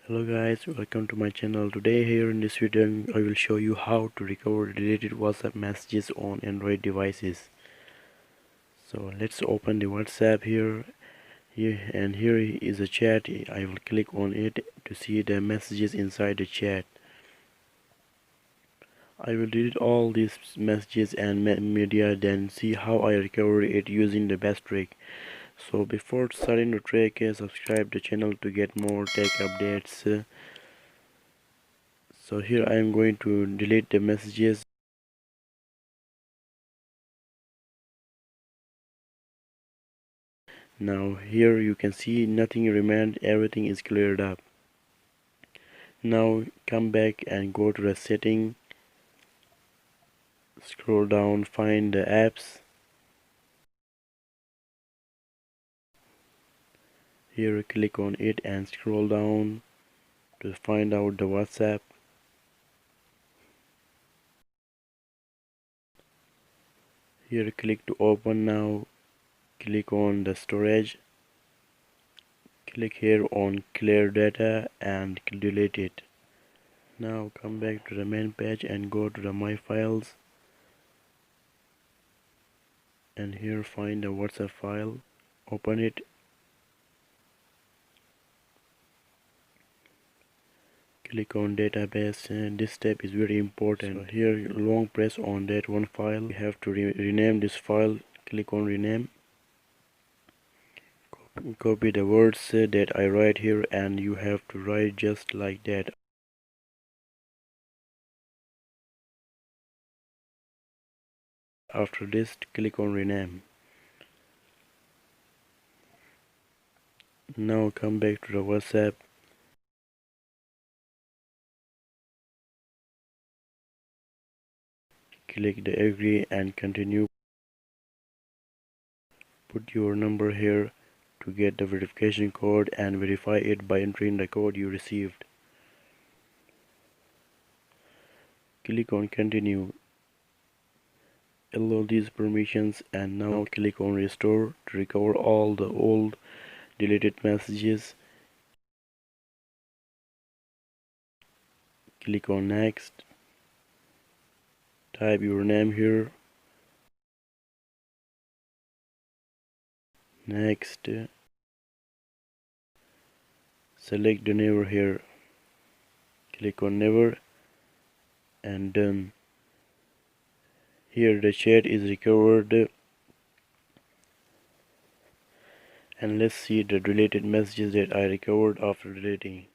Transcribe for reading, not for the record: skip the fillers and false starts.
Hello guys, welcome to my channel. Today here in this video I will show you how to recover deleted WhatsApp messages on Android devices. So let's open the WhatsApp here and here is a chat. I will click on it to see the messages inside the chat. I will delete all these messages and media, then see how I recover it using the best trick. So before starting the trick, subscribe the channel to get more tech updates. So here I am going to delete the messages. Now here you can see nothing remained, everything is cleared up. Now come back and go to the setting, scroll down, find the apps. Here click on it and scroll down to find out the WhatsApp. Here click to open. Now click on the storage, click here on clear data and delete it. Now come back to the main page and go to the my files, and here find the WhatsApp file, open it, click on database, and this step is very important. So here long press on that one file. We have to rename this file. Click on rename, copy the words that I write here, and you have to write just like that. After this, click on rename. Now come back to the WhatsApp, click the agree and continue. Put your number here to get the verification code and verify it by entering the code you received. Click on continue, allow these permissions, and now click on restore to recover all the old deleted messages. Click on next, type your name here, next, select the never here, click on never and done. Here the chat is recovered, and let's see the deleted messages that I recovered after deleting.